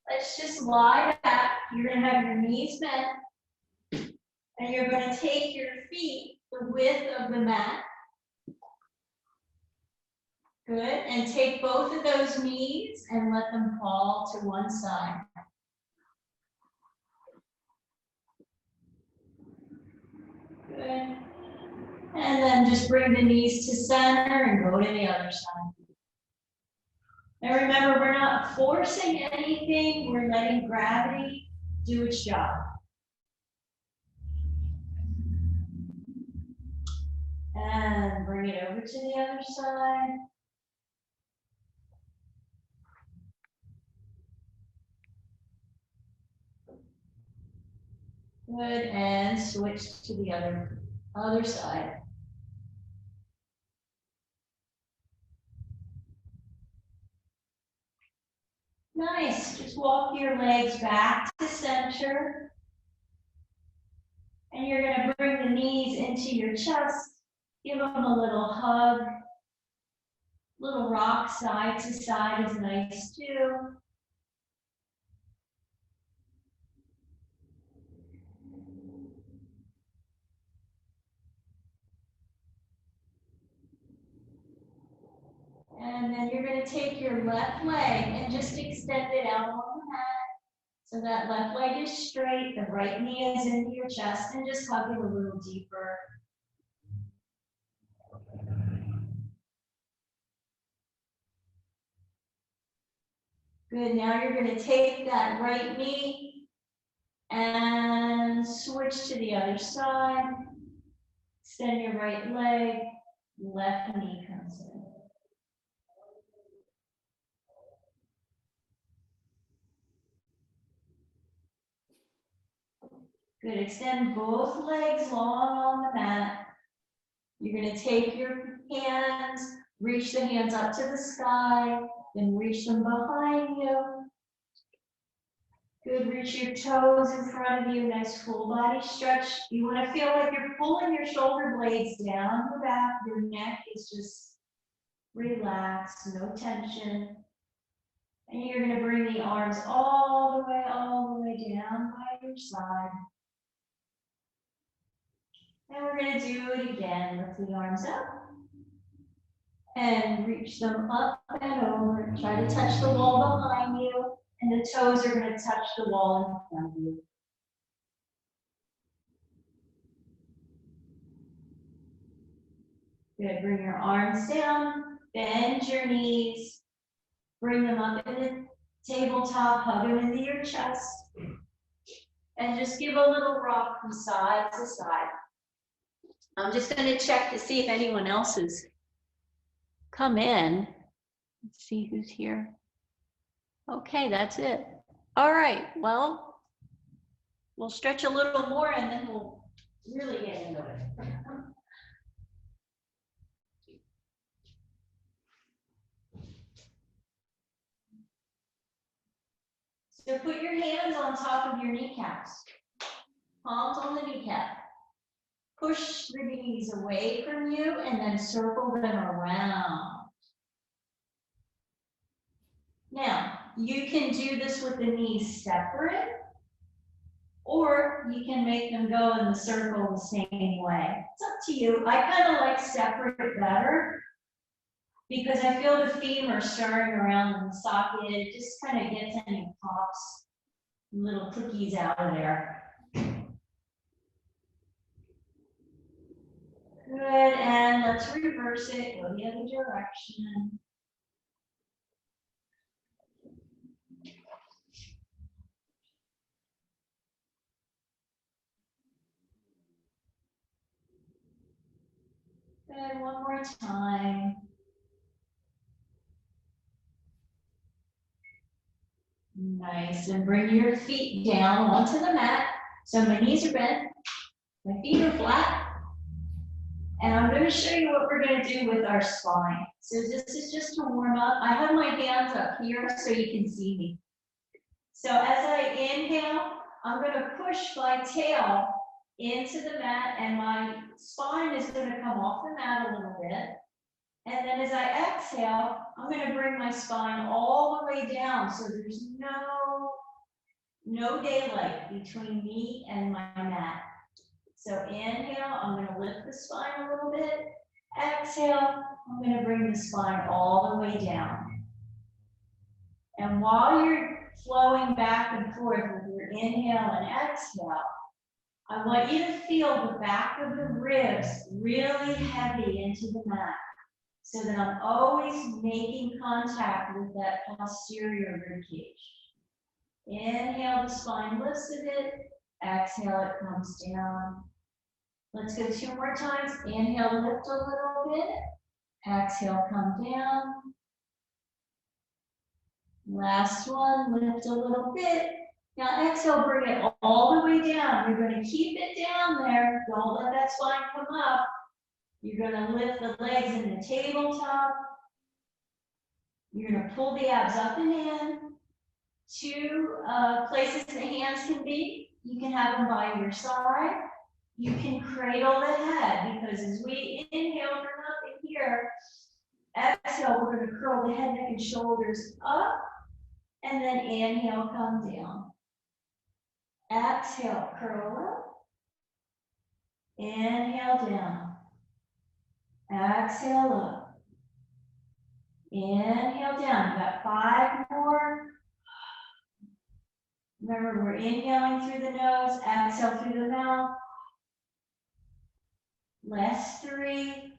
Let's just lie back. You're going to have your knees bent, and you're going to take your feet the width of the mat. Good, and take both of those knees and let them fall to one side. Good. And then just bring the knees to center and go to the other side. Now remember, we're not forcing anything, we're letting gravity do its job. And bring it over to the other side. Good, and switch to the other side. Nice, just walk your legs back to center. And you're gonna bring the knees into your chest. Give them a little hug. Little rock side to side is nice too. And then you're going to take your left leg and just extend it out on the mat. So that left leg is straight, the right knee is into your chest, and just hug it a little deeper. Good, now you're going to take that right knee and switch to the other side. Extend your right leg, left knee comes in. Good, extend both legs long on the mat. You're going to take your hands, reach the hands up to the sky, then reach them behind you. Good, reach your toes in front of you, nice full body stretch. You want to feel like you're pulling your shoulder blades down the back, your neck is just relaxed, no tension. And you're going to bring the arms all the way down by your side. And we're going to do it again. Lift the arms up and reach them up and over. Try to touch the wall behind you, and the toes are going to touch the wall in front of you. Good. Bring your arms down, bend your knees, bring them up in the tabletop, hug them into your chest, and just give a little rock from side to side. I'm just going to check to see if anyone else has come in. Let's see who's here. Okay, that's it. All right, well, we'll stretch a little more and then we'll really get into it. So put your hands on top of your kneecaps. Palms on the kneecap. Push the knees away from you and then circle them around. Now, you can do this with the knees separate, or you can make them go in the circle the same way. It's up to you. I kind of like separate better because I feel the femur stirring around in the socket. It just kind of gets any pops, little cookies out of there. Good, and let's reverse it, go the other direction. Good, one more time. Nice, and bring your feet down onto the mat. So my knees are bent, my feet are flat. And I'm going to show you what we're going to do with our spine. So this is just to warm up. I have my hands up here so you can see me. So as I inhale, I'm going to push my tail into the mat and my spine is going to come off the mat a little bit. And then as I exhale, I'm going to bring my spine all the way down so there's no daylight between me and my mat. So inhale, I'm going to lift the spine a little bit. Exhale, I'm going to bring the spine all the way down. And while you're flowing back and forth with your inhale and exhale, I want you to feel the back of the ribs really heavy into the mat so that I'm always making contact with that posterior rib cage. Inhale, the spine lifts a bit. Exhale, it comes down. Let's go 2 more times. Inhale, lift a little bit. Exhale, come down. Last one, lift a little bit. Now exhale, bring it all the way down. You're going to keep it down there. Don't let that spine come up. You're going to lift the legs in the tabletop. You're going to pull the abs up and in. 2 places the hands can be. You can have them by your side. You can cradle the head because as we inhale for nothing here, exhale, we're going to curl the head, neck, and shoulders up. And then inhale, come down. Exhale, curl up. Inhale, down. Exhale, up. Inhale, down. You got 5 more. Remember, we're inhaling through the nose, exhale through the mouth. Last 3.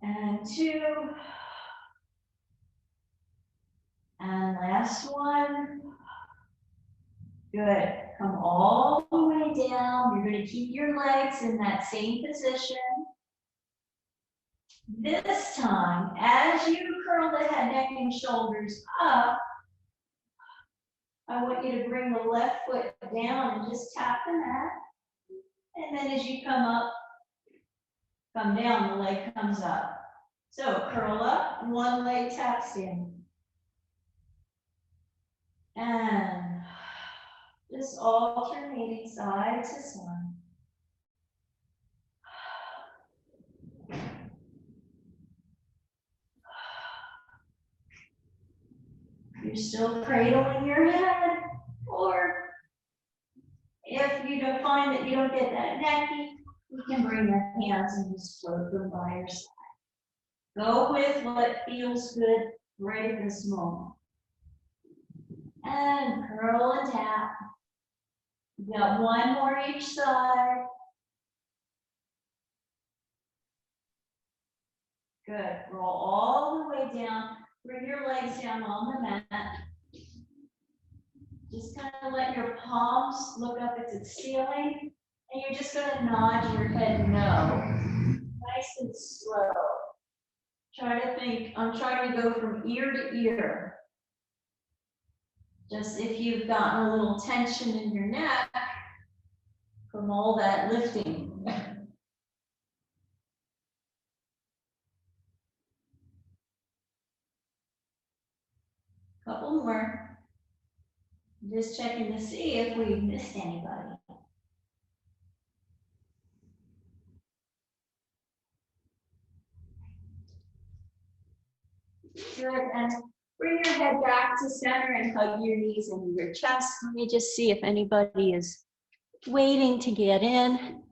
And 2. And last 1. Good. Come all the way down. You're going to keep your legs in that same position. This time, as you curl the head, neck, and shoulders up, I want you to bring the left foot down and just tap the mat. And then as you come up, come down, the leg comes up. So curl up, one leg taps in. And just alternating side to side. You're still cradling your head, or if you don't find that you don't get that necky, you can bring the hands and just float them by your side. Go with what feels good right at this moment. And curl and tap. You got 1 more each side. Good. Roll all the way down. Bring your legs down on the mat. Just kind of let your palms look up at the ceiling. And you're just going to nod your head no. Nice and slow. Try to think, I'm trying to go from ear to ear. Just if you've gotten a little tension in your neck from all that lifting. Couple more. Just checking to see if we've missed anybody. Good, and bring your head back to center and hug your knees into your chest. Let me just see if anybody is waiting to get in.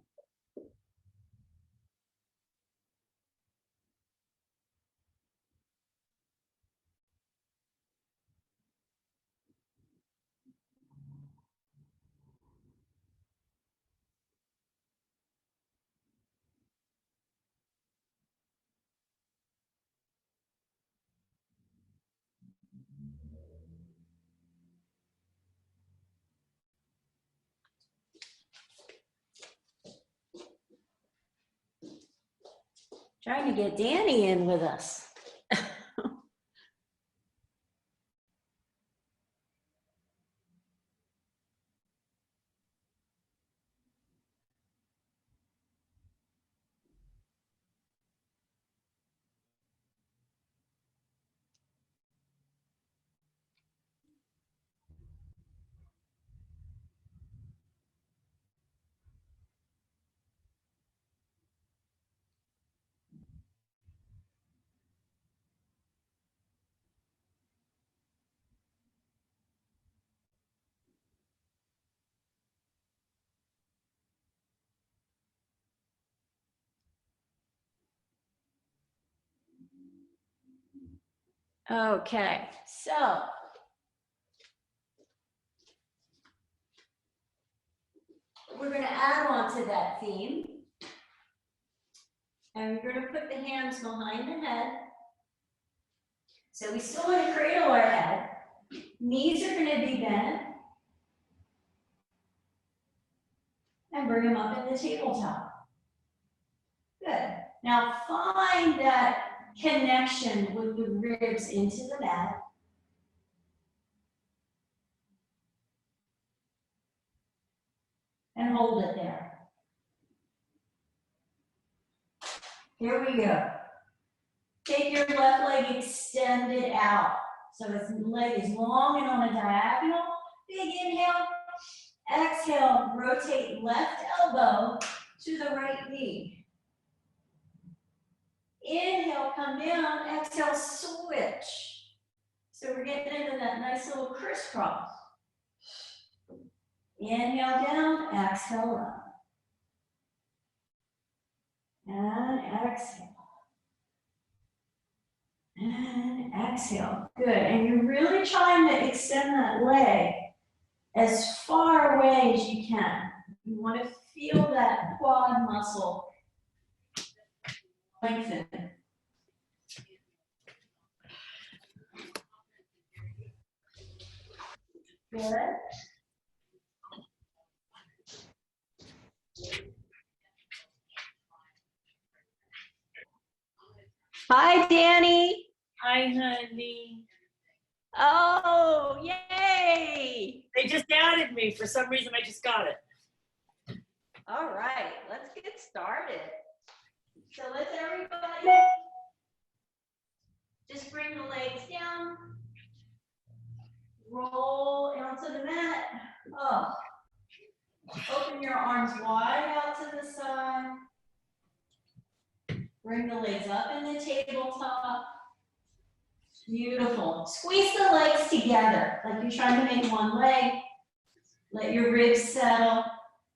Trying to get Danny in with us. Okay, so we're going to add on to that theme. And we're going to put the hands behind the head. So we still want to cradle our head. Knees are going to be bent. And bring them up in the tabletop. Good. Now find that connection with the ribs into the mat. And hold it there. Here we go. Take your left leg, extend it out. So its leg is long and on a diagonal. Big inhale. Exhale, rotate left elbow to the right knee. Inhale, come down. Exhale, switch. So we're getting into that nice little crisscross. Inhale down, exhale up. And exhale. And exhale. Good. And you're really trying to extend that leg as far away as you can. You want to feel that quad muscle lengthen. Good. Hi, Danny. Hi, honey. Oh, yay! They just added me. For some reason, I just got it. All right, let's get started. So let's everybody just bring the legs down. Roll onto the mat. Oh. Open your arms wide out to the side. Bring the legs up in the tabletop. Beautiful. Squeeze the legs together like you're trying to make one leg. Let your ribs settle.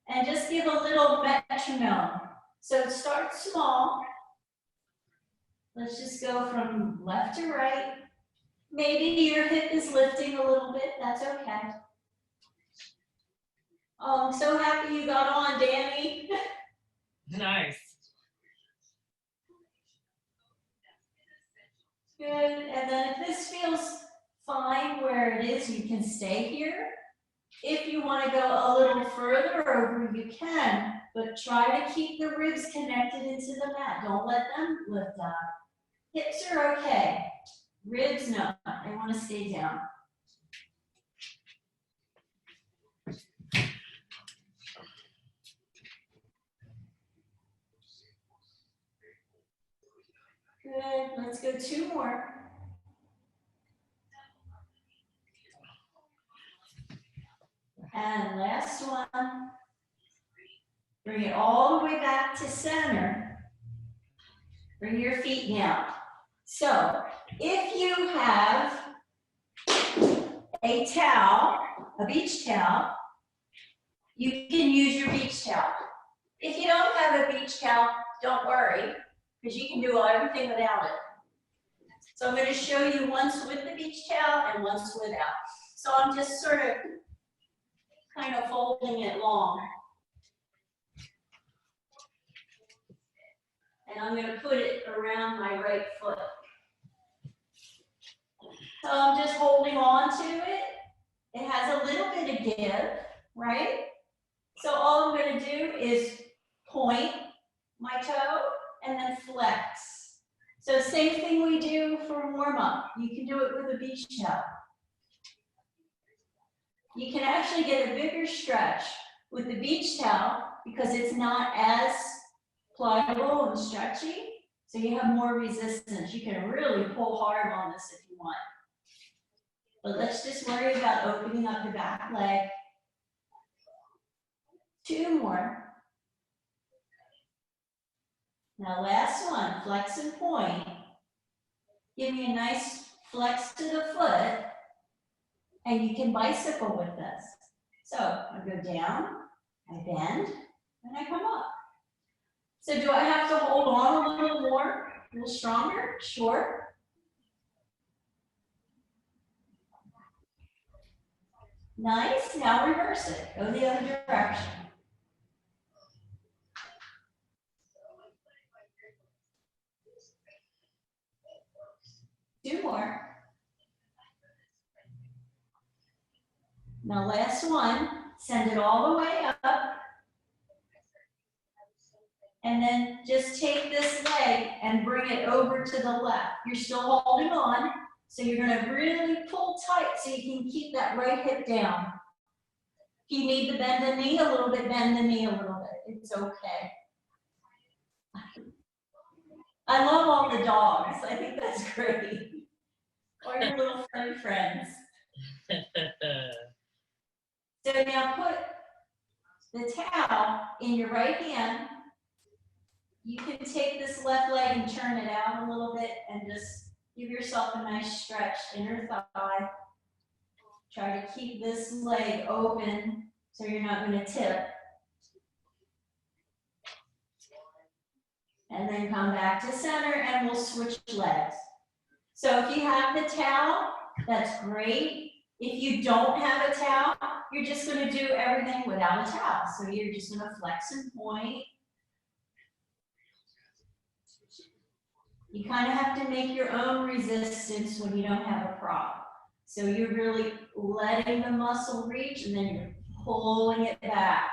And just give a little metronome. So start small. Let's just go from left to right. Maybe your hip is lifting a little bit. That's okay. Oh, I'm so happy you got on, Danny. Nice. Good. And then if this feels fine where it is, you can stay here. If you want to go a little further over, you can, but try to keep the ribs connected into the mat. Don't let them lift up. Hips are okay. Ribs, no. They want to stay down. Good. Let's go 2 more. And last one. Bring it all the way back to center. Bring your feet down. So if you have a towel, a beach towel, you can use your beach towel. If you don't have a beach towel, don't worry, because you can do everything without it. So I'm going to show you once with the beach towel and once without. So I'm just sort of kind of folding it long. And I'm going to put it around my right foot. So I'm just holding on to it. It has a little bit of give, right? So all I'm going to do is point my toe and then flex. So same thing we do for warm-up. You can do it with a beach towel. You can actually get a bigger stretch with the beach towel because it's not as pliable and stretchy. So you have more resistance. You can really pull hard on this if you want. But let's just worry about opening up the back leg. 2 more. Now last one, flex and point. Give me a nice flex to the foot. And you can bicycle with this. So I go down, I bend, and I come up. So do I have to hold on a little more, a little stronger? Sure. Nice, now reverse it, go the other direction. 2 more. Now last one, send it all the way up. And then just take this leg and bring it over to the left. You're still holding on, so you're gonna really pull tight so you can keep that right hip down. If you need to bend the knee a little bit, bend the knee a little bit. It's okay. I love all the dogs. I think that's great. Or your little furry friends. So now put the towel in your right hand. You can take this left leg and turn it out a little bit and just give yourself a nice stretch, inner thigh. Try to keep this leg open so you're not going to tip. And then come back to center and we'll switch legs. So if you have the towel, that's great. If you don't have a towel, you're just going to do everything without a towel. So you're just going to flex and point. You kind of have to make your own resistance when you don't have a prop. So you're really letting the muscle reach and then you're pulling it back.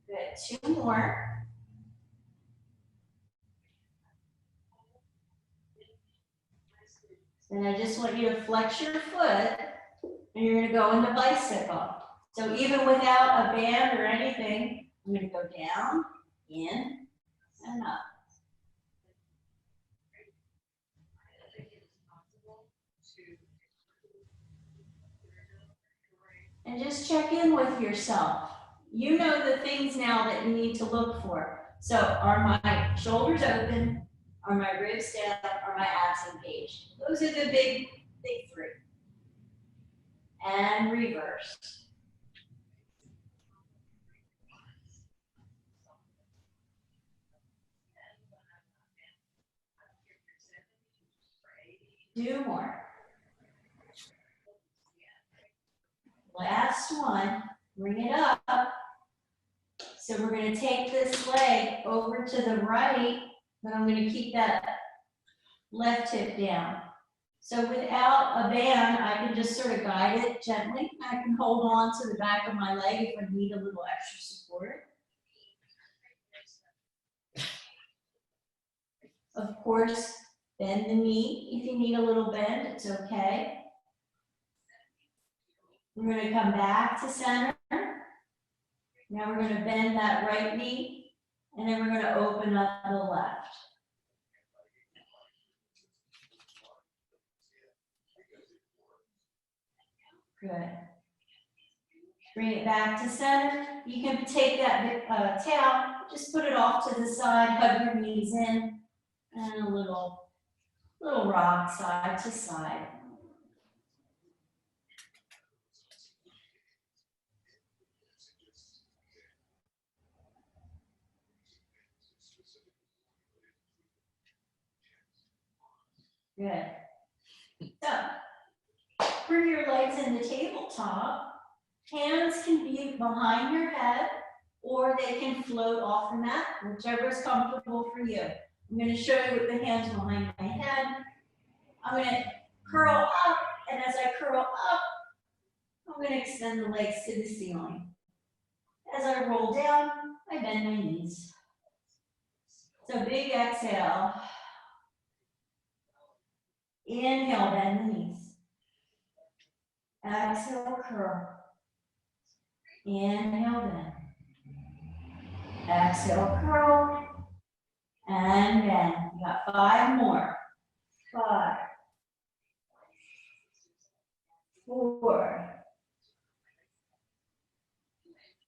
Good, 2 more. Then I just want you to flex your foot and you're gonna go into bicycle. So even without a band or anything, I'm gonna go down, in, and up. And just check in with yourself. You know the things now that you need to look for. So are my shoulders open? Are my ribs down? Are my abs engaged? Those are the big 3. And reverse. Do more. Last one, bring it up. So we're going to take this leg over to the right, but I'm going to keep that left hip down. So without a band, I can just sort of guide it gently. I can hold on to the back of my leg if I need a little extra support. Of course, bend the knee. If you need a little bend, it's okay. We're going to come back to center. Now we're going to bend that right knee, and then we're going to open up the left. Good. Bring it back to center. You can take that towel, just put it off to the side, hug your knees in, and a little rock side to side. Good. So, bring your legs in the tabletop. Hands can be behind your head, or they can float off the mat, whichever is comfortable for you. I'm going to show you with the hands behind my head. I'm going to curl up, and as I curl up, I'm going to extend the legs to the ceiling. As I roll down, I bend my knees. So big exhale. Inhale, bend the knees. Exhale, curl. Inhale, bend. Exhale, curl. And bend. You got 5 more. 5. 4.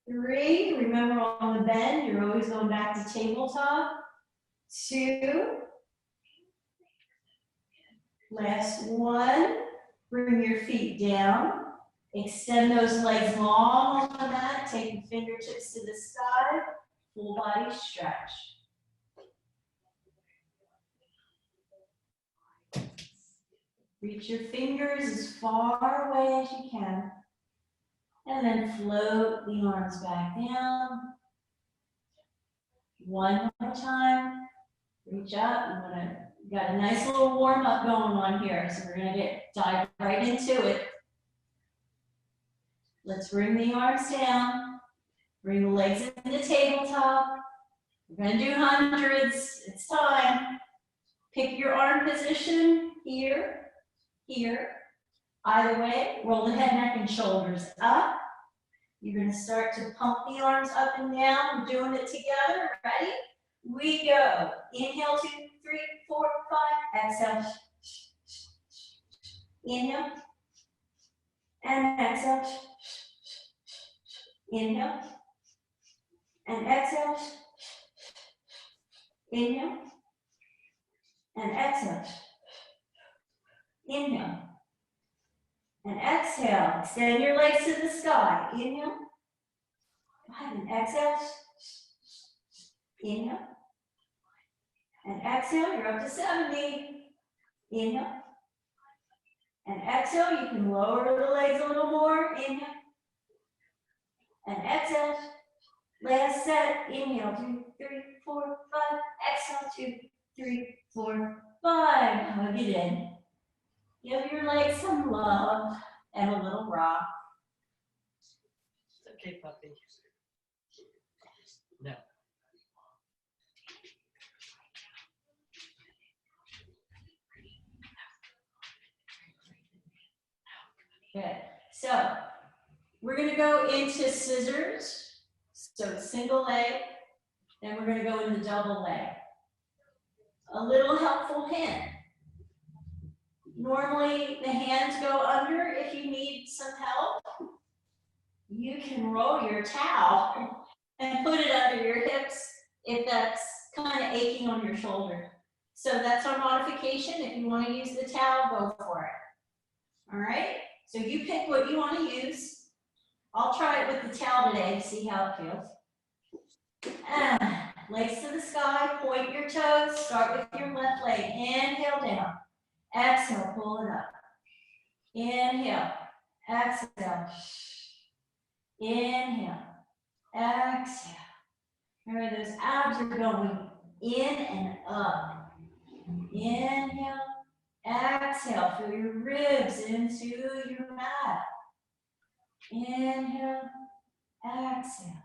3. Remember on the bend, you're always going back to tabletop. 2. Last 1. Bring your feet down. Extend those legs long on the mat. Take the fingertips to the sky. Full body stretch. Reach your fingers as far away as you can. And then float the arms back down. One more time. Reach up. We got a nice little warm up going on here. So we're gonna dive right into it. Let's bring the arms down. Bring the legs in the tabletop. We're gonna do hundreds. It's time. Pick your arm position here, here. Either way, roll the head, neck, and shoulders up. You're gonna start to pump the arms up and down. We're doing it together. Ready? We go. Inhale, 2, 3, 4, 5. Exhale. Inhale. And exhale. Inhale. And exhale. Inhale. And exhale. Inhale. And exhale. Extend your legs to the sky. Inhale. And exhale. Inhale. And exhale. You're up to 70. Inhale. And exhale. You can lower the legs a little more. Inhale. And exhale. Last set. Inhale. 2, 3, 4, 5. Exhale. 2, 3, 4, 5. Hug it in. Give your legs some love and a little rock. It's okay, puppy. No. Good. So we're going to go into scissors. So single leg. Then we're going to go into double leg. A little helpful hint. Normally the hands go under if you need some help. You can roll your towel and put it under your hips if that's kind of aching on your shoulder. So that's our modification. If you want to use the towel, go for it. All right? So you pick what you want to use. I'll try it with the towel today to see how it feels. Legs to the sky, point your toes, start with your left leg. Inhale down. Exhale, pull it up. Inhale, exhale. Inhale, exhale. Remember, those abs are going in and up. Inhale, exhale. Feel your ribs into your mat. Inhale, exhale.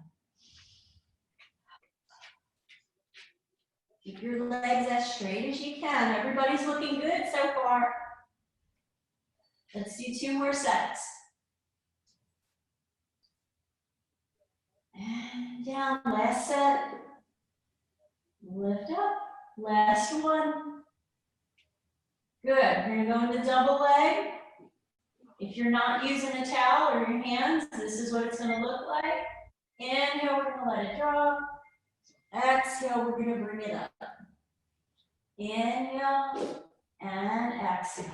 Keep your legs as straight as you can. Everybody's looking good so far. Let's do 2 more sets. And down, last set. Lift up, last one. Good, we're gonna go into double leg. If you're not using a towel or your hands, this is what it's gonna look like. Inhale, we're gonna let it drop. Exhale, we're gonna bring it up. Inhale and exhale.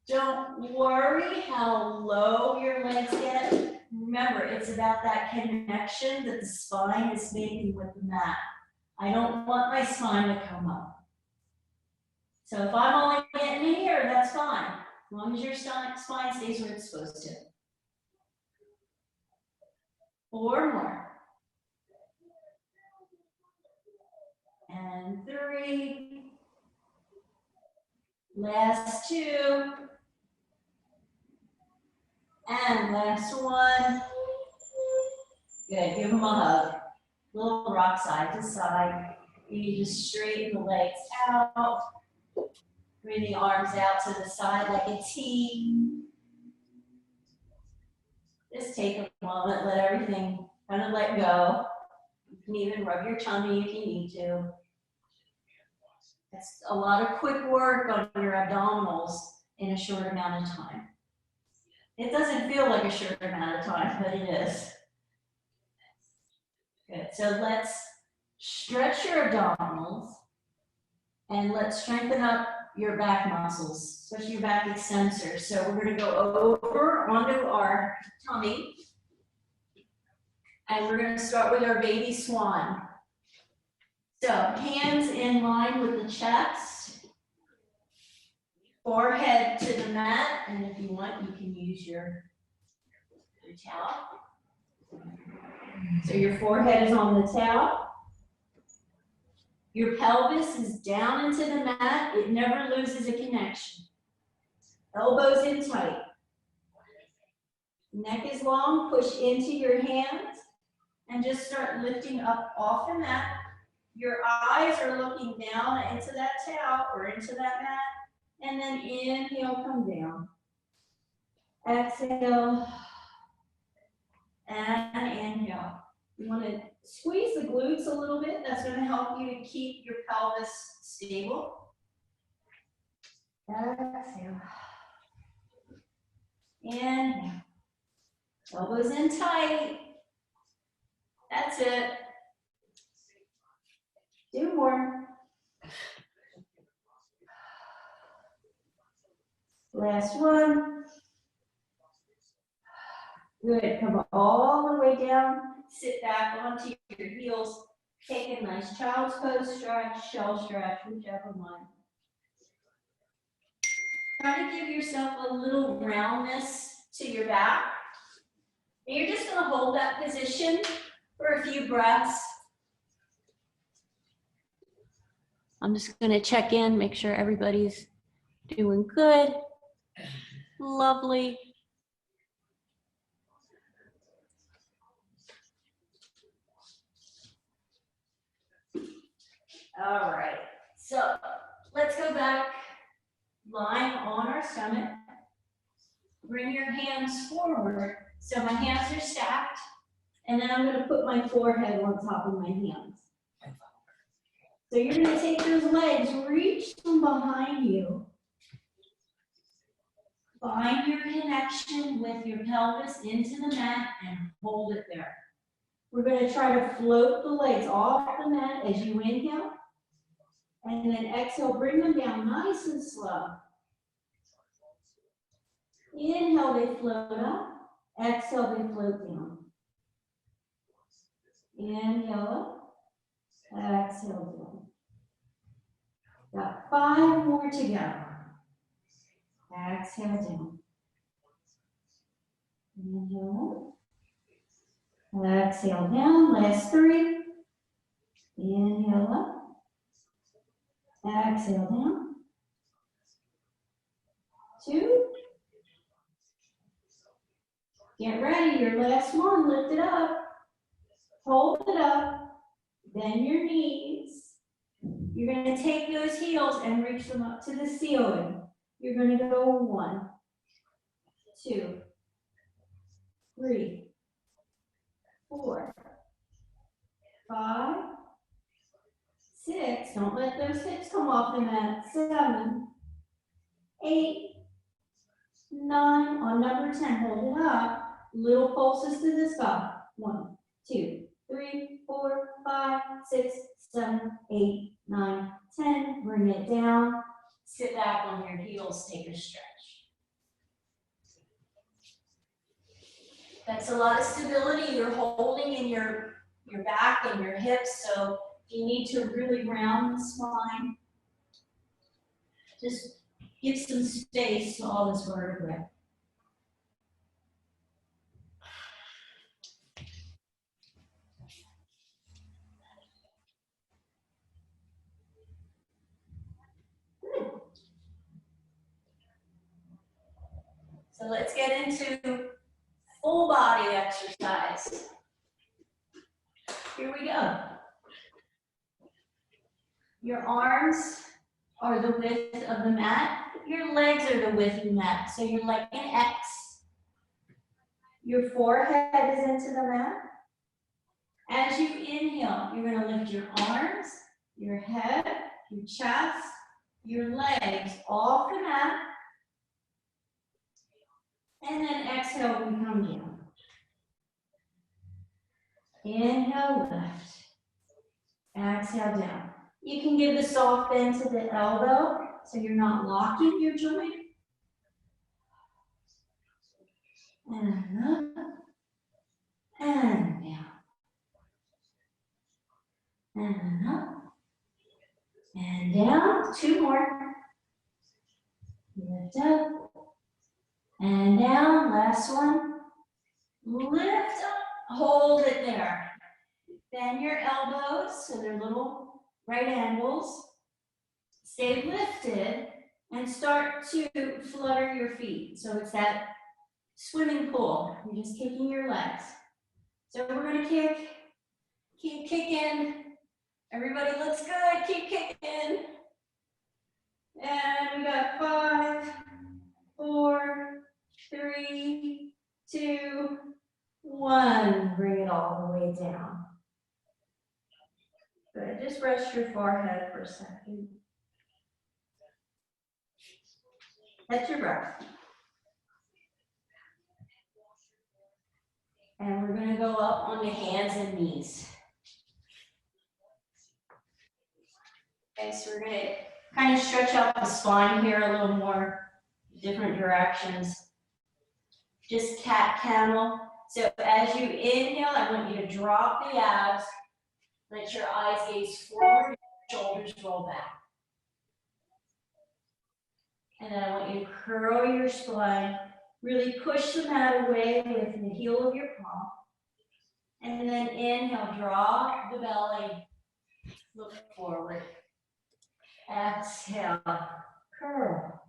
Don't worry how low your legs get. Remember, it's about that connection that the spine is making with the mat. I don't want my spine to come up. So if I'm only getting in here, that's fine. As long as your spine stays where it's supposed to. 4 more. And 3. Last 2. And last 1. Good, give them a hug. Little rock side to side. You just straighten the legs out. Bring the arms out to the side like a T. Just take a moment, let everything kind of let go. You can even rub your tummy if you need to. That's a lot of quick work on your abdominals in a short amount of time. It doesn't feel like a short amount of time, but it is. Good, so let's stretch your abdominals and let's strengthen up your back muscles, especially your back extensors. So we're gonna go over onto our tummy and we're gonna start with our baby swan. So hands in line with the chest. Forehead to the mat, and if you want, you can use your towel. So your forehead is on the towel. Your pelvis is down into the mat. It never loses a connection. Elbows in tight. Neck is long. Push into your hands and just start lifting up off the mat. Your eyes are looking down into that towel or into that mat. And then inhale, come down. Exhale. And inhale. You want to squeeze the glutes a little bit. That's going to help you to keep your pelvis stable. Exhale. Inhale. Elbows in tight. That's it. 2 more. Last one. Good. Come all the way down. Sit back onto your heels. Take a nice child's pose stretch, shell stretch, whichever one. Try to give yourself a little roundness to your back. And you're just going to hold that position for a few breaths. I'm just going to check in, make sure everybody's doing good. Lovely. All right, so let's go back, lying on our stomach. Bring your hands forward. So my hands are stacked, and then I'm going to put my forehead on top of my hands. So you're going to take those legs, reach them behind you. Find your connection with your pelvis into the mat and hold it there. We're going to try to float the legs off the mat as you inhale. And then exhale, bring them down nice and slow. Inhale, they float up. Exhale, they float down. Inhale up. Exhale down. Got 5 more to go. Exhale down. Inhale up. Exhale down. Last 3. Inhale up. Exhale down. 2. Get ready, your last one. Lift it up. Hold it up. Bend your knees. You're going to take those heels and reach them up to the ceiling. You're going to go 1, 2, 3, 4, 5, 6. Don't let those hips come off the mat. 7, 8, 9. On number 10, hold it up. Little pulses to the sky. 1, 2, 3, 4, 5, 6, 7, 8, 9, 10. Bring it down. Sit back on your heels. Take a stretch. That's a lot of stability you're holding in your back and your hips. So you need to really round the spine. Just give some space to all this vertebrae. So let's get into full body exercise. Here we go. Your arms are the width of the mat. Your legs are the width of the mat. So you're like an X. Your forehead is into the mat. As you inhale, you're going to lift your arms, your head, your chest, your legs off the mat. And then exhale, we come down. Inhale, lift. Exhale, down. You can give the soft bend to the elbow so you're not locking your joint. And up. And down. And up. And down. 2 more. Lift up and down. Last one. Lift up, hold it there. Bend your elbows so they're little right angles. Stay lifted and start to flutter your feet. So it's that swimming pool. You're just kicking your legs. So we're gonna kick, keep kicking. Everybody looks good, keep kicking. And we got 5, 4, 3, 2, 1. Bring it all the way down. Good, just rest your forehead for a second. Catch your breath. And we're gonna go up on the hands and knees. Okay, so we're gonna kind of stretch out the spine here a little more, different directions. Just cat camel. So as you inhale, I want you to drop the abs, let your eyes gaze forward, shoulders roll back. And then I want you to curl your spine, really push the mat away with the heel of your palm. And then inhale, drop the belly, look forward. Exhale, curl.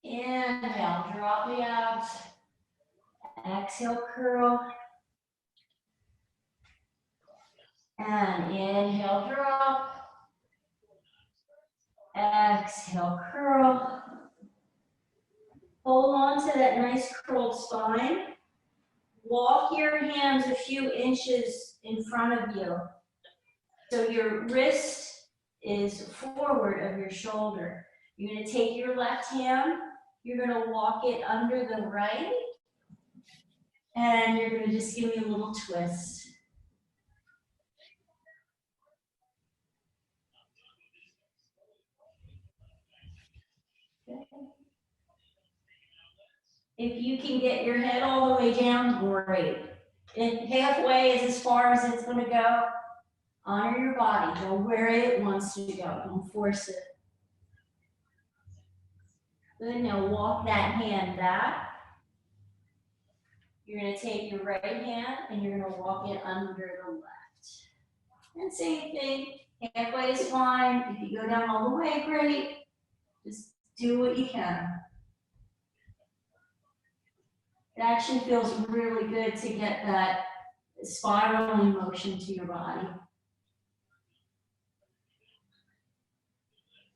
Inhale, drop the abs. Exhale, curl. And inhale, drop. Exhale, curl. Hold on to that nice curled spine. Walk your hands a few inches in front of you. So your wrist is forward of your shoulder. You're going to take your left hand, you're going to walk it under the right, and you're going to just give me a little twist. Okay. If you can get your head all the way down, great. If halfway is as far as it's going to go, honor your body. Go where it wants to go. Don't force it. Good. Now walk that hand back. You're going to take your right hand and you're going to walk it under the left. And same thing. Halfway is fine. If you go down all the way, great. Just do what you can. It actually feels really good to get that spiraling motion to your body.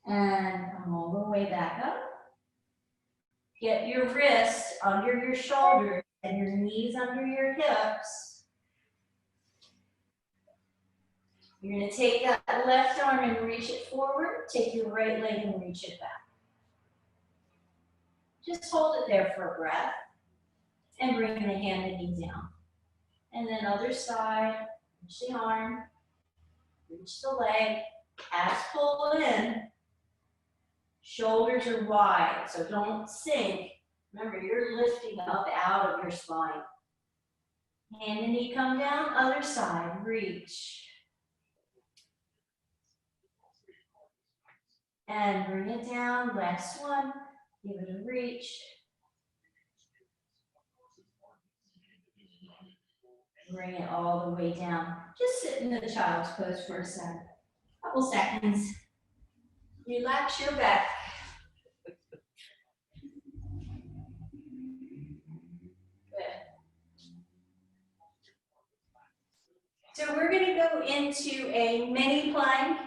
And come all the way back up. Get your wrist under your shoulders and your knees under your hips. You're going to take that left arm and reach it forward. Take your right leg and reach it back. Just hold it there for a breath. And bring the hand and knee down. And then other side, reach the arm, reach the leg, abs pull in. Shoulders are wide, so don't sink. Remember, you're lifting up out of your spine. Hand and knee come down, other side, reach. And bring it down, last one, give it a reach. Bring it all the way down. Just sit in the child's pose for a second. Couple seconds. Relax your back. Good. So we're going to go into a mini plank,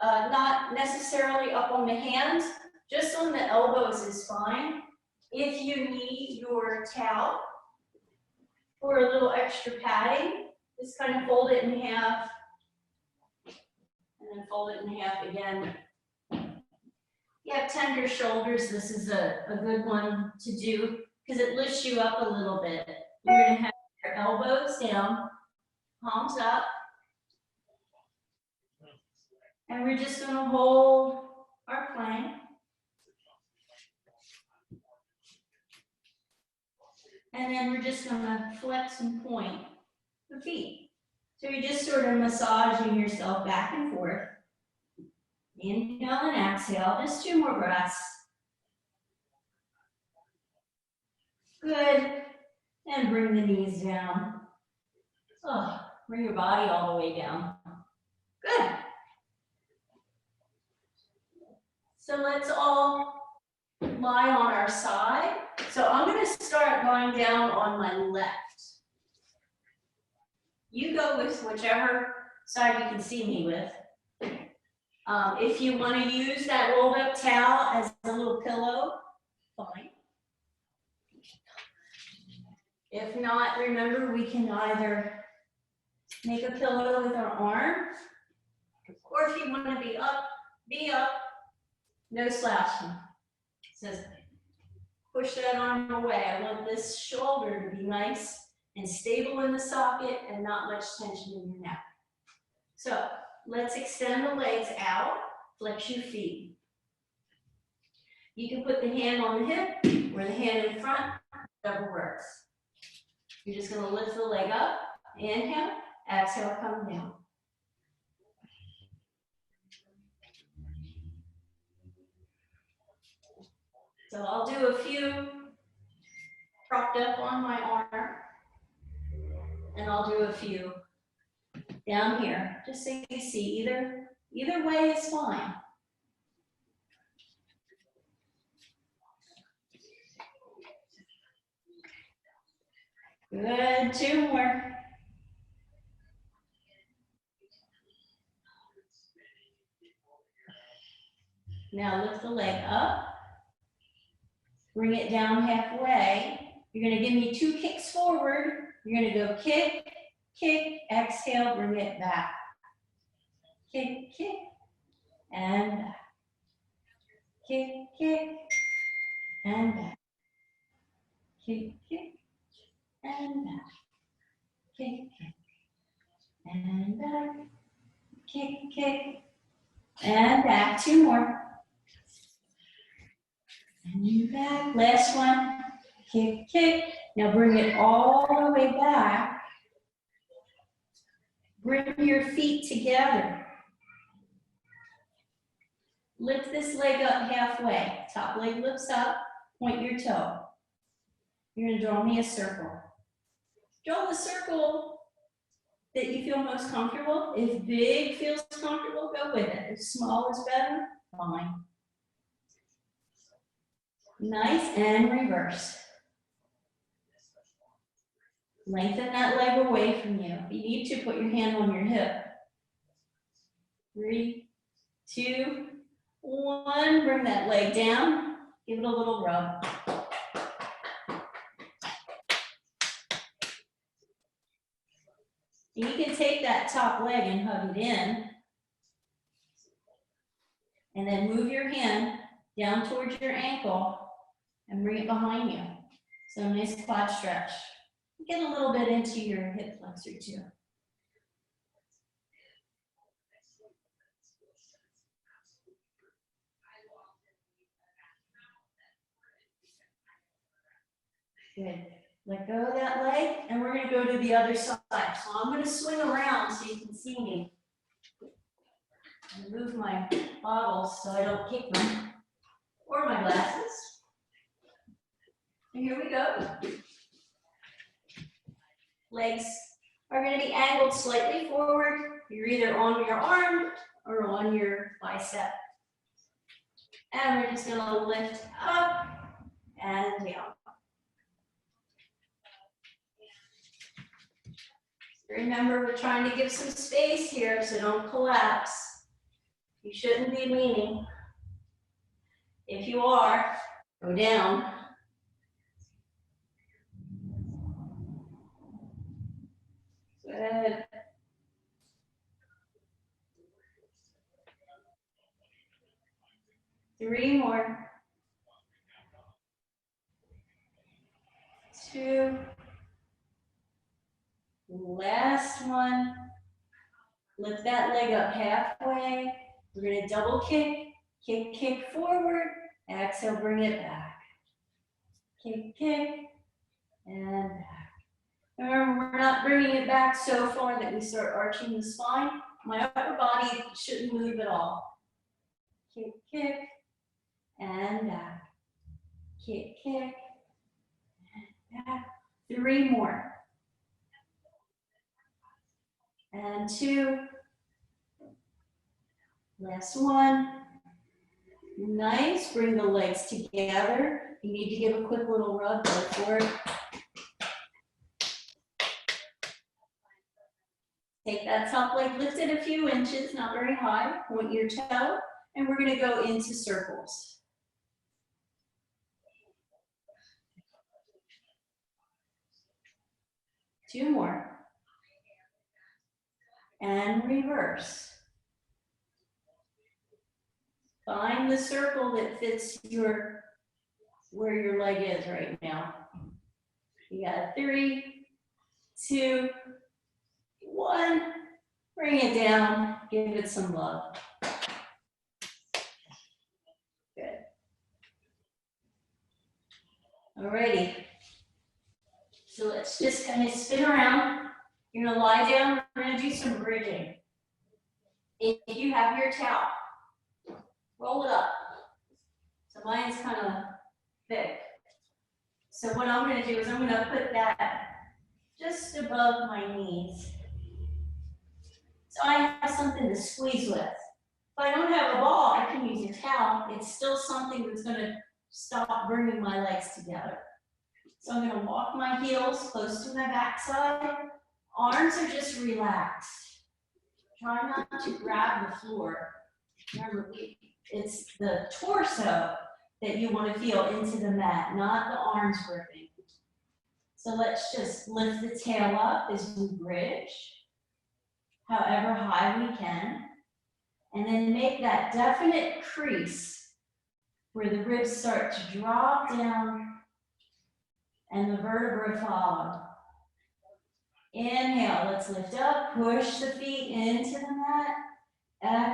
not necessarily up on the hands, just on the elbows is fine. If you need your towel or a little extra padding, just kind of fold it in half and then fold it in half again. You have tender shoulders, this is a good one to do because it lifts you up a little bit. You're going to have your elbows down, palms up, and we're just going to hold our plank. And then we're just going to flex and point the feet. So you're just sort of massaging yourself back and forth. Inhale and exhale, just 2 more breaths. Good, and bring the knees down. Oh, bring your body all the way down. Good. So let's all lie on our side. So I'm going to start lying down on my left. You go with whichever side you can see me with. If you want to use that rolled up towel as a little pillow, fine. If not, remember we can either make a pillow with our arm, or if you want to be up, no slouching. It says, push that arm away. I want this shoulder to be nice and stable in the socket and not much tension in your neck. So let's extend the legs out, flex your feet. You can put the hand on the hip or the hand in front, whatever works. You're just going to lift the leg up, inhale, exhale, come down. So I'll do a few propped up on my arm, and I'll do a few down here, just so you see either way is fine. Good, 2 more. Now lift the leg up, bring it down halfway. You're gonna give me 2 kicks forward. You're gonna go kick, kick, exhale, bring it back. Kick, kick, and back. Kick, kick, and back. Kick, kick, and back. Kick, kick, and back. Kick, kick, and back. 2 more. And back. Last one. Kick, kick. Now bring it all the way back. Bring your feet together. Lift this leg up halfway. Top leg lifts up. Point your toe. You're going to draw me a circle. Draw the circle that you feel most comfortable. If big feels comfortable, go with it. If small is better, fine. Nice, and reverse. Lengthen that leg away from you. If you need to, put your hand on your hip. 3, 2, 1. Bring that leg down. Give it a little rub. You can take that top leg and hug it in. And then move your hand down towards your ankle and bring it behind you. So nice quad stretch. Get a little bit into your hip flexor too. Good. Let go of that leg, and we're going to go to the other side. So I'm going to swing around so you can see me. And move my bottles so I don't kick them, or my glasses. And here we go. Legs are going to be angled slightly forward. You're either on your arm or on your bicep. And we're just going to lift up and down. Remember, we're trying to give some space here, so don't collapse. You shouldn't be leaning. If you are, go down. Good. Three more. 2. Last one. Lift that leg up halfway. We're going to double kick. Kick, kick forward. Exhale, bring it back. Kick, kick, and back. Remember, we're not bringing it back so far that we start arching the spine. My upper body shouldn't move at all. kick, kick, and back. Kick, kick, and back. 3 more. And 2. Last one. Nice. Bring the legs together. You need to give a quick little rub. Go for it. Take that top leg, lift it a few inches, not very high. Point your toe, and we're going to go into circles. Two more. And reverse. Find the circle that fits where your leg is right now. You got 3, 2, 1. Bring it down. Give it some love. Good. Alrighty. So let's just kind of spin around. You're gonna lie down. We're gonna do some bridging. If you have your towel, roll it up. So mine's kind of thick. So what I'm gonna do is I'm gonna put that just above my knees. So I have something to squeeze with. If I don't have a ball, I can use a towel. It's still something that's gonna stop bringing my legs together. So I'm gonna walk my heels close to my backside. Arms are just relaxed. Try not to grab the floor. Remember, it's the torso that you want to feel into the mat, not the arms gripping. So let's just lift the tail up as we bridge, however high we can, and then make that definite crease where the ribs start to drop down and the vertebrae follow. Inhale, let's lift up, push the feet into the mat.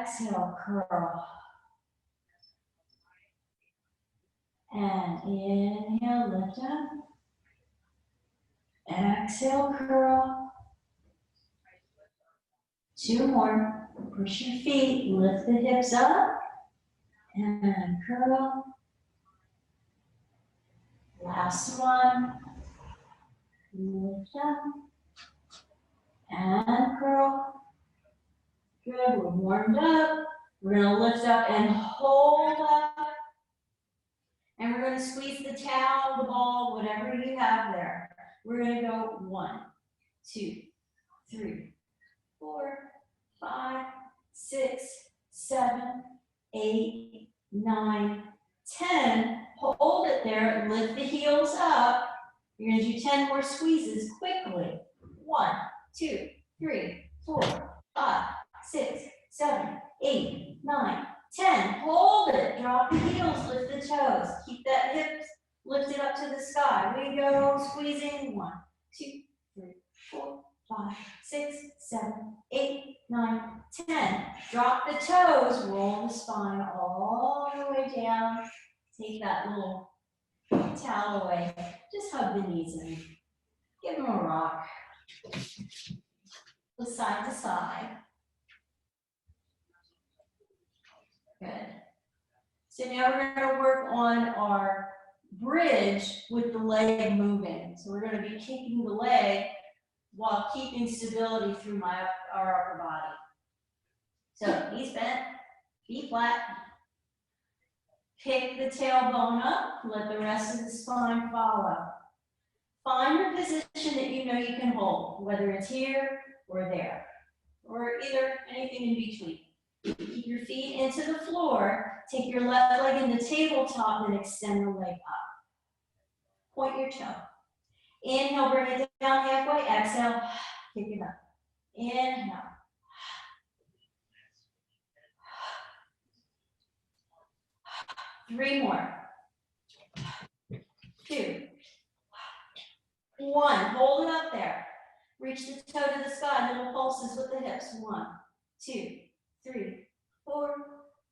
Exhale, curl. And inhale, lift up. Exhale, curl. 2 more. Push your feet, lift the hips up. And curl. Last one. Lift up. And curl. Good, we're warmed up. We're gonna lift up and hold up. And we're gonna squeeze the towel, the ball, whatever you have there. We're gonna go 1, 2, 3, 4, 5, 6, 7, 8, 9, 10. Hold it there, lift the heels up. You're gonna do 10 more squeezes quickly. 1, 2, 3, 4, 5, 6, 7, 8, 9, 10. Hold it. Drop the heels, lift the toes. Keep that hips lifted up to the sky. We go squeezing. 1, 2, 3, 4, 5, 6, 7, 8, 9, 10. Drop the toes. Roll the spine all the way down. Take that little towel away. Just hug the knees in. Give them a rock. Go side to side. Good. So now we're going to work on our bridge with the leg moving. So we're going to be kicking the leg while keeping stability through our upper body. So knees bent, feet flat. Pick the tailbone up, let the rest of the spine follow. Find a position that you know you can hold, whether it's here or there, or either anything in between. Keep your feet into the floor. Take your left leg in the tabletop and extend the leg up. Point your toe. Inhale, bring it down halfway. Exhale, kick it up. Inhale. 3 more. 2. 1. Hold it up there. Reach the toe to the sky. Little pulses with the hips. 1, 2, 3, 4,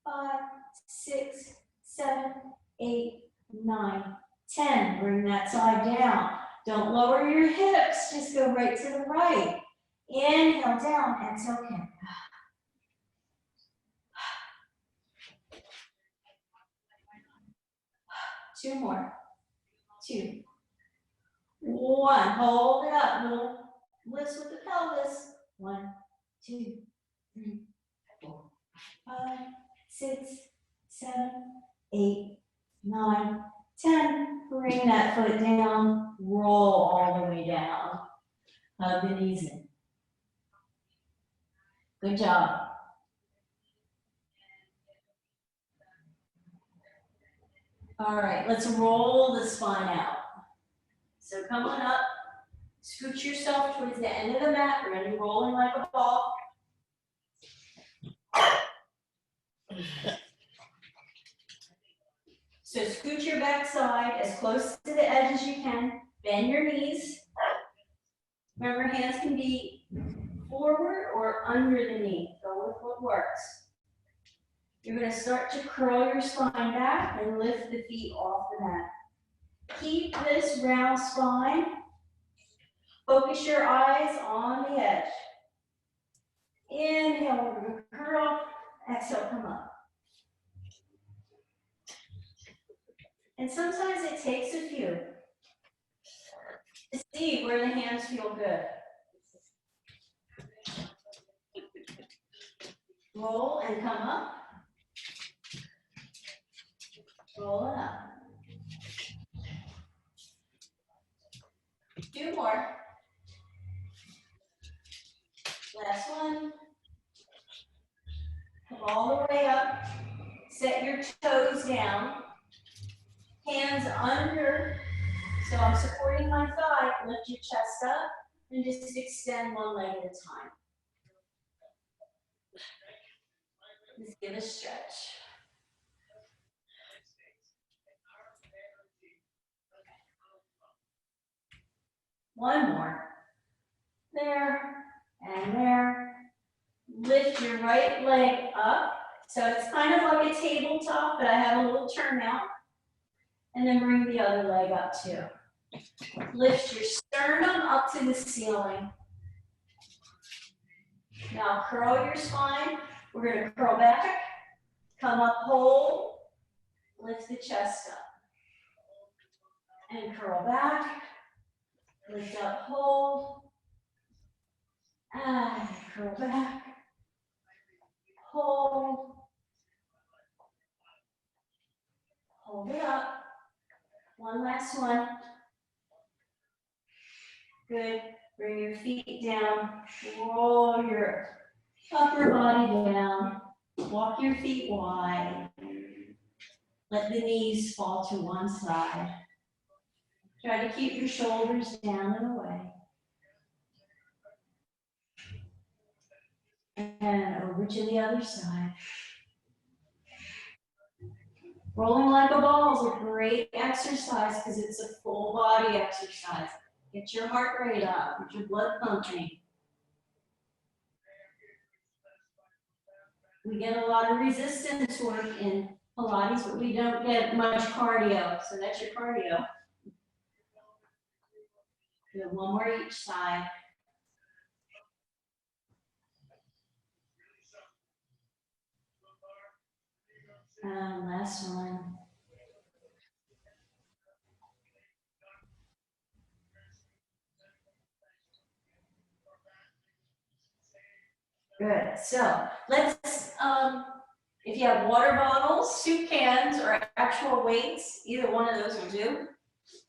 5, 6, 7, 8, 9, 10. Bring that side down. Don't lower your hips. Just go right to the right. Inhale down. Exhale, kick. 2 more. 2. 1. Hold it up. Little lifts with the pelvis. 1, 2, 3, 4, 5, 6, 7, 8, 9, 10. Bring that foot down. Roll all the way down. Hug the knees in. Good job. All right, let's roll the spine out. So come on up, scoot yourself towards the end of the mat. We're going to be rolling like a ball. So scoot your backside as close to the edge as you can. Bend your knees. Remember, hands can be forward or under the knee. Go with what works. You're going to start to curl your spine back and lift the feet off the mat. Keep this round spine. Focus your eyes on the edge. Inhale, we're going to curl. Exhale, come up. And sometimes it takes a few to see where the hands feel good. Roll and come up. Roll it up. 2 more. Last one. Come all the way up. Set your toes down. Hands under. So I'm supporting my thigh. Lift your chest up and just extend one leg at a time. Just give a stretch. One more. There and there. Lift your right leg up. So it's kind of like a tabletop, but I have a little turnout. And then bring the other leg up too. Lift your sternum up to the ceiling. Now curl your spine. We're going to curl back, come up, hold, lift the chest up. And curl back, lift up, hold, and curl back, hold it up. One last one. Good. Bring your feet down, roll your upper body down, walk your feet wide. Let the knees fall to one side. Try to keep your shoulders down and away. And over to the other side. Rolling like a ball is a great exercise because it's a full body exercise. Get your heart rate up, get your blood pumping. We get a lot of resistance work in Pilates, but we don't get much cardio. So that's your cardio. Do one more each side. And last one. Good. So let's, if you have water bottles, soup cans, or actual weights, either one of those will do.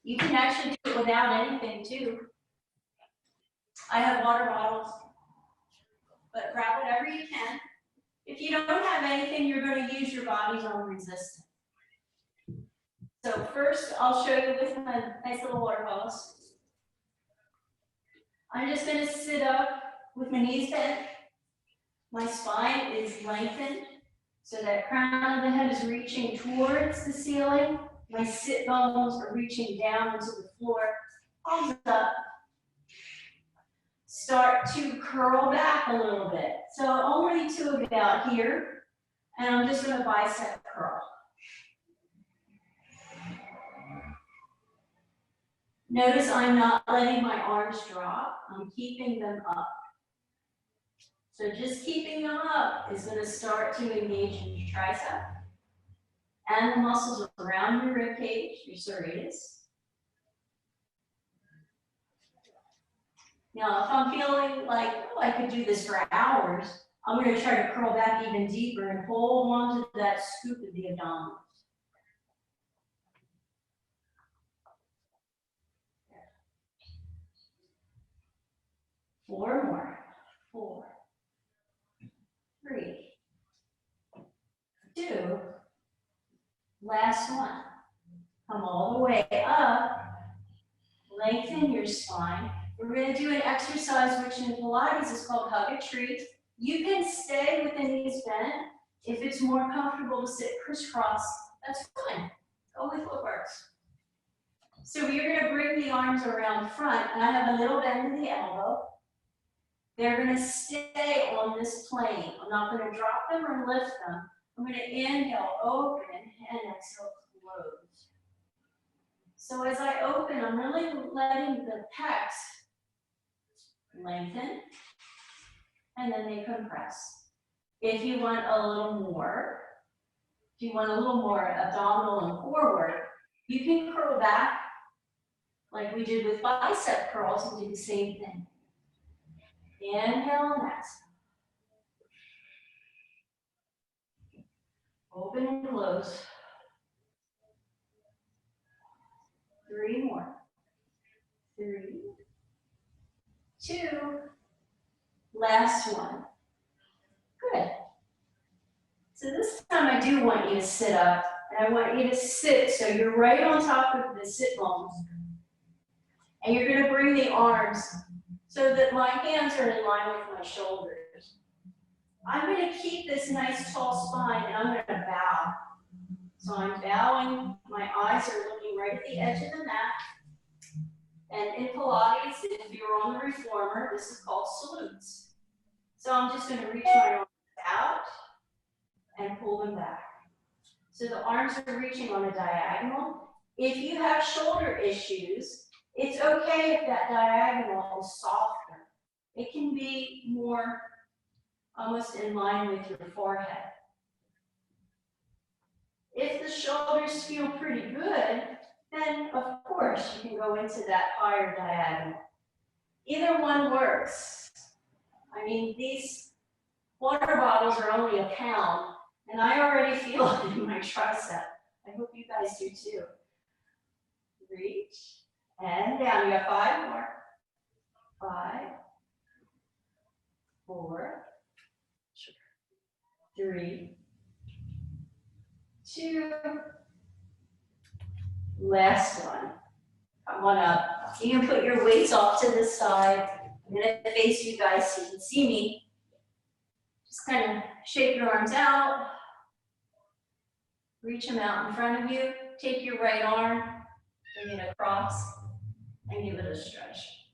You can actually do it without anything too. I have water bottles, but grab whatever you can. If you don't have anything, you're going to use your body's own resistance. So first, I'll show you with my nice little water bottles. I'm just going to sit up with my knees bent. My spine is lengthened, so that crown of the head is reaching towards the ceiling. My sit bones are reaching down into the floor. Palms up. Start to curl back a little bit. So only to about here. And I'm just going to bicep curl. Notice I'm not letting my arms drop. I'm keeping them up. So just keeping them up is going to start to engage in your tricep. and the muscles around your rib cage, your serratus. Now, if I'm feeling like, oh, I could do this for hours, I'm going to try to curl back even deeper and hold on to that scoop of the abdominals. Four more. 4, 3, 2. Last one. Come all the way up. Lengthen your spine. We're going to do an exercise which in Pilates is called hug a tree. You can stay with the knees bent. If it's more comfortable to sit crisscross, that's fine. Go with what works. So you're going to bring the arms around front, and I have a little bend in the elbow. They're going to stay on this plane. I'm not going to drop them or lift them. I'm going to inhale, open, and exhale, close. So as I open, I'm really letting the pecs lengthen, and then they compress. If you want a little more, abdominal and forward, you can curl back like we did with bicep curls and do the same thing. Inhale and exhale. Open and close. 3 more. 3, 2, last one. Good. So this time I do want you to sit up, and I want you to sit so you're right on top of the sit bones. And you're going to bring the arms so that my hands are in line with my shoulders. I'm going to keep this nice tall spine, and I'm going to bow. So I'm bowing, my eyes are looking right at the edge of the mat. And in Pilates, if you're on the reformer, this is called salutes. So I'm just going to reach my arms out and pull them back. So the arms are reaching on a diagonal. If you have shoulder issues, it's okay if that diagonal is softer. It can be more almost in line with your forehead. If the shoulders feel pretty good, then of course you can go into that higher diagonal. Either one works. I mean, these water bottles are only a pound, and I already feel it in my tricep. I hope you guys do too. Reach and down. You got 5 more. 5, 4, 3, 2. Last one. Come on up. You can put your weights off to the side. I'm going to face you guys so you can see me. Just kind of shake your arms out. Reach them out in front of you. Take your right arm, bring it across, and give it a stretch.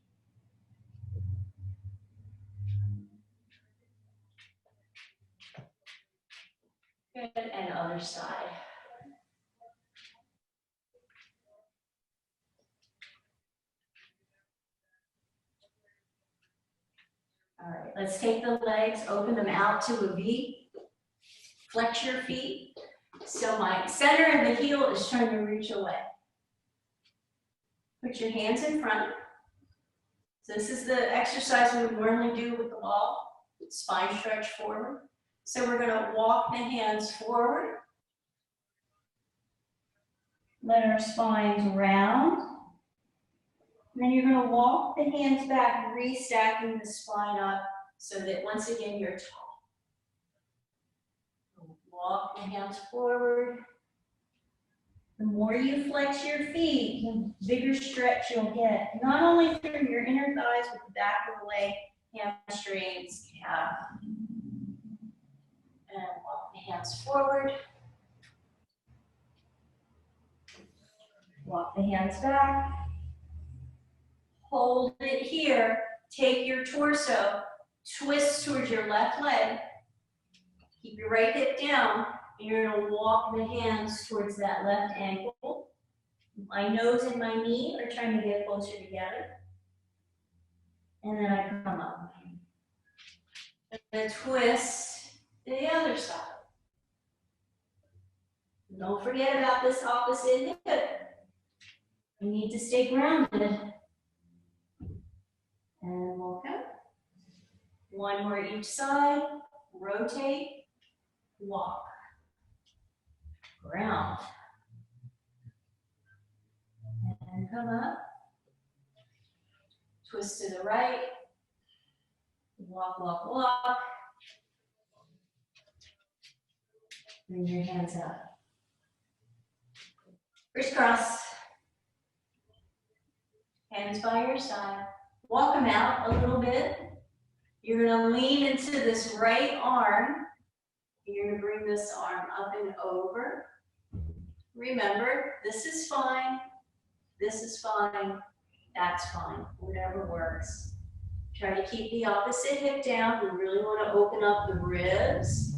Good, and other side. All right, let's take the legs, open them out to a V. Flex your feet. So my center of the heel is trying to reach away. Put your hands in front. So this is the exercise we would normally do with the wall. Spine stretch forward. So we're going to walk the hands forward. Let our spines round. And then you're going to walk the hands back, restacking the spine up so that once again you're tall. Walk the hands forward. The more you flex your feet, the bigger stretch you'll get. Not only through your inner thighs, but the back of the leg, hamstrings, calf. And walk the hands forward. Walk the hands back. Hold it here. Take your torso, twist towards your left leg. Keep your right hip down, and you're going to walk the hands towards that left ankle. My nose and my knee are trying to get closer together. And then I come up. And then twist to the other side. Don't forget about this opposite hip. You need to stay grounded. And walk out. One more each side. Rotate. Walk. Ground. And come up. Twist to the right. Walk, walk, walk. Bring your hands up. Crisscross. Hands by your side. Walk them out a little bit. You're going to lean into this right arm. You're going to bring this arm up and over. Remember, this is fine. This is fine. That's fine. Whatever works. Try to keep the opposite hip down. We really want to open up the ribs.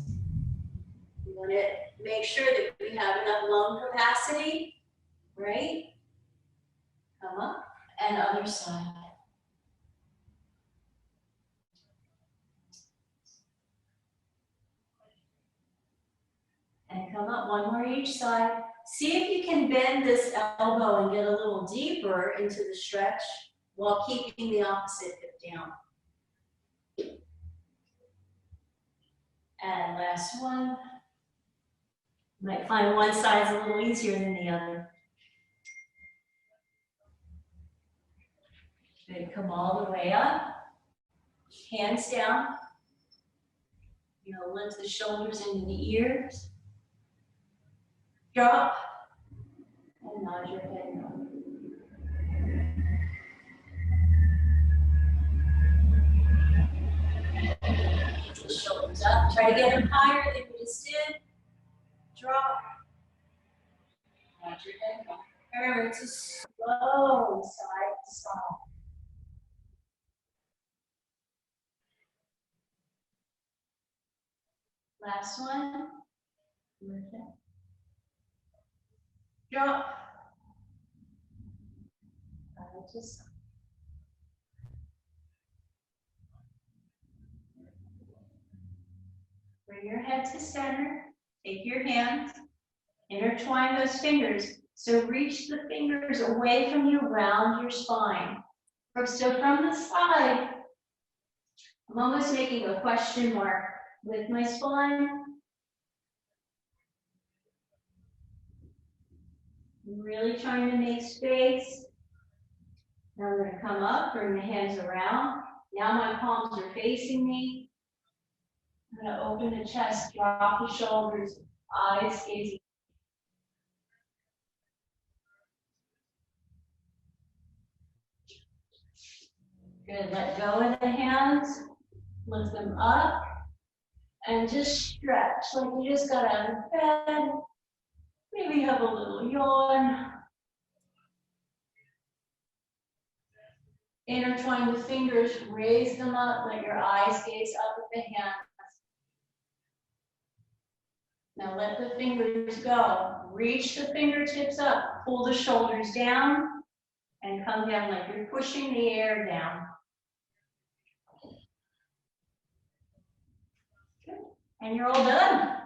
We want to make sure that we have enough lung capacity, right? Come up. And other side. And come up, one more each side. See if you can bend this elbow and get a little deeper into the stretch while keeping the opposite hip down. And last one. You might find one side's a little easier than the other. Good, come all the way up. Hands down. You know, lift the shoulders into the ears. Drop. And nod your head down. Lift the shoulders up. Try to get them higher than we just did. Drop. Nod your head down. Remember, it's a slow side to side. Last one. Lift it. Drop. Side to side. Bring your head to center. Take your hands. Intertwine those fingers. So reach the fingers away from you, round your spine. So from the side, I'm almost making a question mark with my spine. I'm really trying to make space. Now I'm going to come up, bring the hands around. Now my palms are facing me. I'm going to open the chest, drop the shoulders, eyes gazing. Good, let go of the hands, lift them up, and just stretch like you just got out of bed. Maybe have a little yawn. Intertwine the fingers, raise them up, let your eyes gaze up at the hands. Now let the fingers go. Reach the fingertips up, pull the shoulders down, and come down like you're pushing the air down. And you're all done.